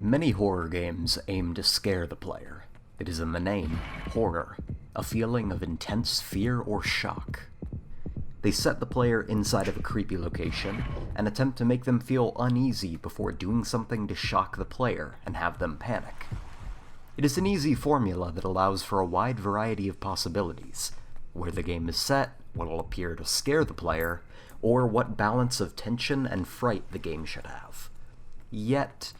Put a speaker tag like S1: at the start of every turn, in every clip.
S1: Many horror games aim to scare the player. It is in the name, horror, a feeling of intense fear or shock. They set the player inside of a creepy location and attempt to make them feel uneasy before doing something to shock the player and have them panic. It is an easy formula that allows for a wide variety of possibilities, where the game is set, what will appear to scare the player, or what balance of tension and fright the game should have. Yet,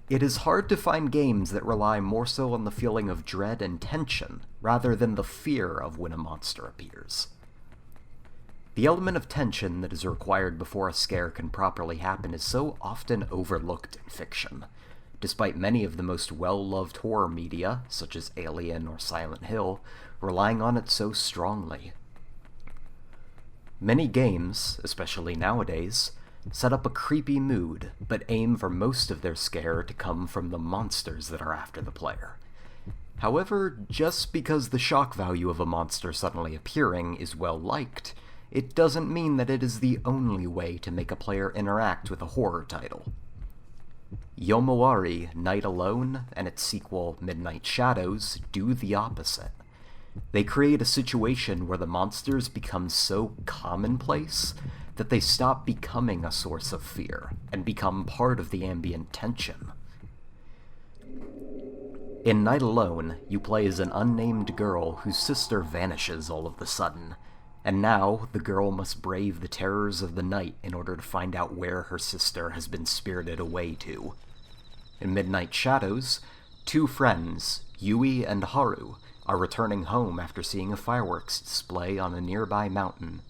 S1: it is hard to find games that rely more so on the feeling of dread and tension, rather than the fear of when a monster appears. The element of tension that is required before a scare can properly happen is so often overlooked in fiction, despite many of the most well-loved horror media, such as Alien or Silent Hill, relying on it so strongly. Many games, especially nowadays, set up a creepy mood, but aim for most of their scare to come from the monsters that are after the player. However, just because the shock value of a monster suddenly appearing is well-liked, it doesn't mean that it is the only way to make a player interact with a horror title. Yomawari, Night Alone, and its sequel, Midnight Shadows, do the opposite. They create a situation where the monsters become so commonplace that they stop becoming a source of fear and become part of the ambient tension. In Night Alone, you play as an unnamed girl whose sister vanishes all of a sudden, and now the girl must brave the terrors of the night in order to find out where her sister has been spirited away to. In Midnight Shadows, two friends, Yui and Haru, are returning home after seeing a fireworks display on a nearby mountain.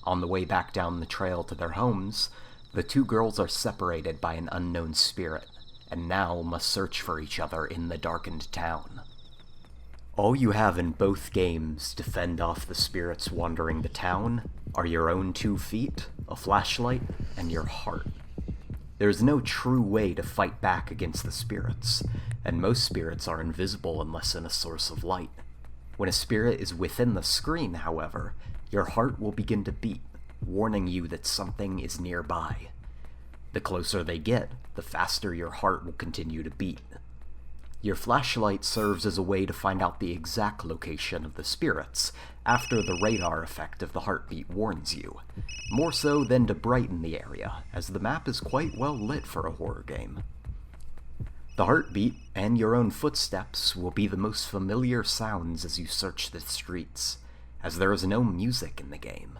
S1: On the way back down the trail to their homes, the two girls are separated by an unknown spirit, and now must search for each other in the darkened town. All you have in both games to fend off the spirits wandering the town are your own 2 feet, a flashlight, and your heart. There is no true way to fight back against the spirits, and most spirits are invisible unless in a source of light. When a spirit is within the screen, however, your heart will begin to beat, warning you that something is nearby. The closer they get, the faster your heart will continue to beat. Your flashlight serves as a way to find out the exact location of the spirits, after the radar effect of the heartbeat warns you, more so than to brighten the area, as the map is quite well lit for a horror game. The heartbeat and your own footsteps will be the most familiar sounds as you search the streets, as there is no music in the game.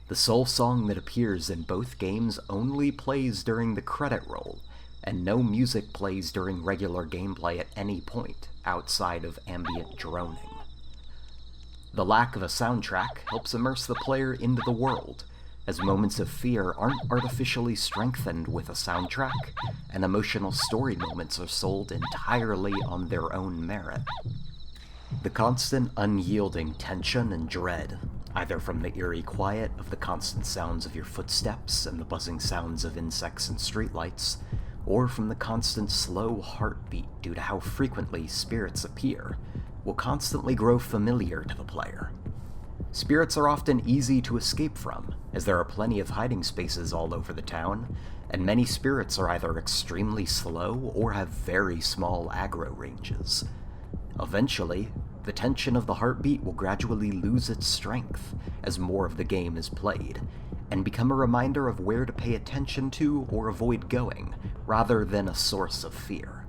S1: The sole song that appears in both games only plays during the credit roll, and no music plays during regular gameplay at any point outside of ambient droning. The lack of a soundtrack helps immerse the player into the world, as moments of fear aren't artificially strengthened with a soundtrack, and emotional story moments are sold entirely on their own merit. The constant unyielding tension and dread, either from the eerie quiet of the constant sounds of your footsteps and the buzzing sounds of insects and streetlights, or from the constant slow heartbeat due to how frequently spirits appear, will constantly grow familiar to the player. Spirits are often easy to escape from, as there are plenty of hiding spaces all over the town, and many spirits are either extremely slow or have very small aggro ranges. Eventually, the tension of the heartbeat will gradually lose its strength as more of the game is played, and become a reminder of where to pay attention to or avoid going, rather than a source of fear.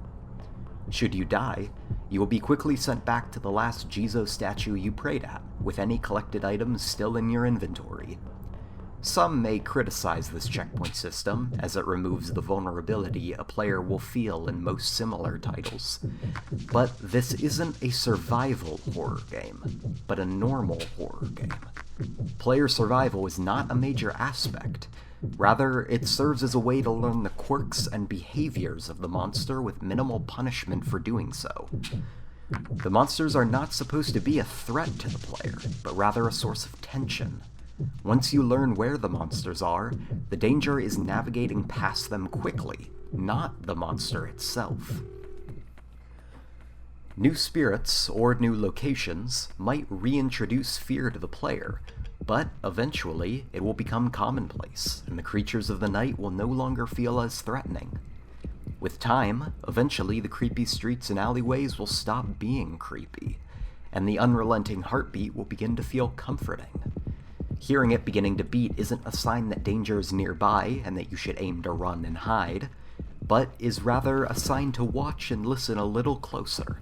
S1: Should you die, you will be quickly sent back to the last Jizo statue you prayed at, with any collected items still in your inventory. Some may criticize this checkpoint system, as it removes the vulnerability a player will feel in most similar titles. But this isn't a survival horror game, but a normal horror game. Player survival is not a major aspect. Rather, it serves as a way to learn the quirks and behaviors of the monster with minimal punishment for doing so. The monsters are not supposed to be a threat to the player, but rather a source of tension. Once you learn where the monsters are, the danger is navigating past them quickly, not the monster itself. New spirits or new locations might reintroduce fear to the player, but eventually it will become commonplace, and the creatures of the night will no longer feel as threatening. With time, eventually the creepy streets and alleyways will stop being creepy, and the unrelenting heartbeat will begin to feel comforting. Hearing it beginning to beat isn't a sign that danger is nearby and that you should aim to run and hide, but is rather a sign to watch and listen a little closer.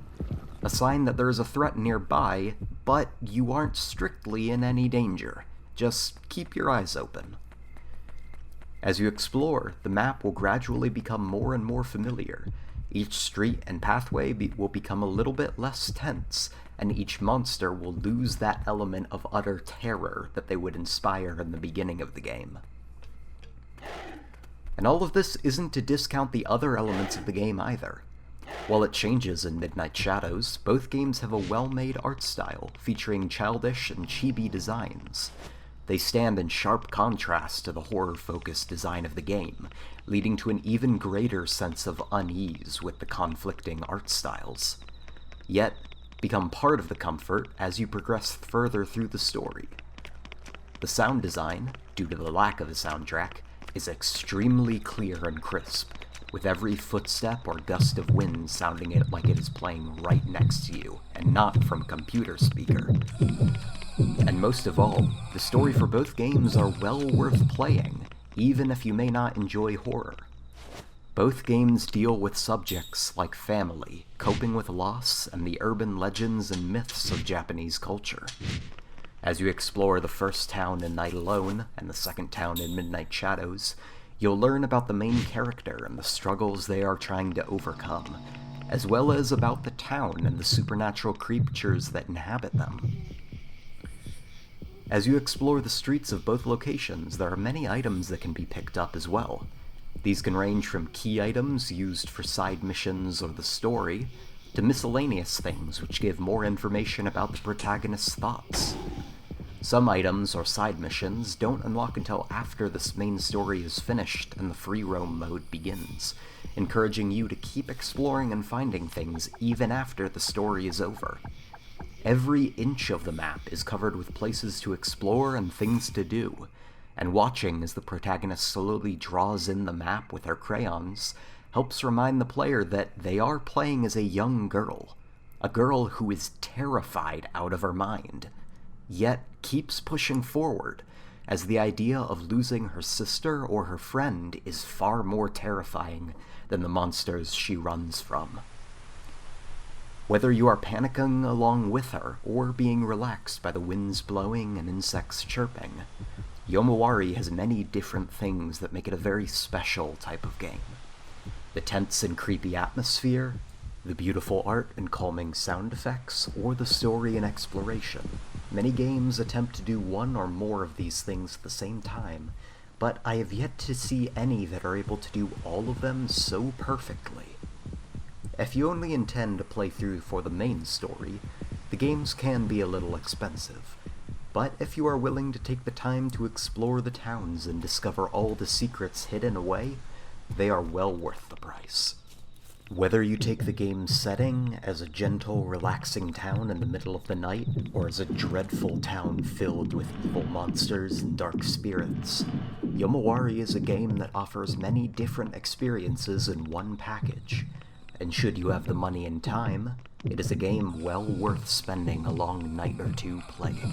S1: A sign that there is a threat nearby, but you aren't strictly in any danger. Just keep your eyes open. As you explore, the map will gradually become more and more familiar. Each street and pathway will become a little bit less tense, and each monster will lose that element of utter terror that they would inspire in the beginning of the game. And all of this isn't to discount the other elements of the game either. While it changes in Midnight Shadows, both games have a well-made art style, featuring childish and chibi designs. They stand in sharp contrast to the horror-focused design of the game, leading to an even greater sense of unease with the conflicting art styles. Yet, become part of the comfort as you progress further through the story. The sound design, due to the lack of a soundtrack, is extremely clear and crisp, with every footstep or gust of wind sounding it like it is playing right next to you, and not from a computer speaker. And most of all, the story for both games are well worth playing, even if you may not enjoy horror. Both games deal with subjects like family, coping with loss, and the urban legends and myths of Japanese culture. As you explore the first town in Night Alone, and the second town in Midnight Shadows, you'll learn about the main character and the struggles they are trying to overcome, as well as about the town and the supernatural creatures that inhabit them. As you explore the streets of both locations, there are many items that can be picked up as well. These can range from key items used for side missions or the story, to miscellaneous things which give more information about the protagonist's thoughts. Some items or side missions don't unlock until after this main story is finished and the free roam mode begins, encouraging you to keep exploring and finding things even after the story is over. Every inch of the map is covered with places to explore and things to do, and watching as the protagonist slowly draws in the map with her crayons helps remind the player that they are playing as a young girl, a girl who is terrified out of her mind, yet keeps pushing forward, as the idea of losing her sister or her friend is far more terrifying than the monsters she runs from. Whether you are panicking along with her, or being relaxed by the winds blowing and insects chirping, Yomawari has many different things that make it a very special type of game. The tense and creepy atmosphere, the beautiful art and calming sound effects, or the story and exploration. Many games attempt to do one or more of these things at the same time, but I have yet to see any that are able to do all of them so perfectly. If you only intend to play through for the main story, the games can be a little expensive, but if you are willing to take the time to explore the towns and discover all the secrets hidden away, they are well worth the price. Whether you take the game's setting as a gentle, relaxing town in the middle of the night, or as a dreadful town filled with evil monsters and dark spirits, Yomawari is a game that offers many different experiences in one package, and should you have the money and time, it is a game well worth spending a long night or two playing.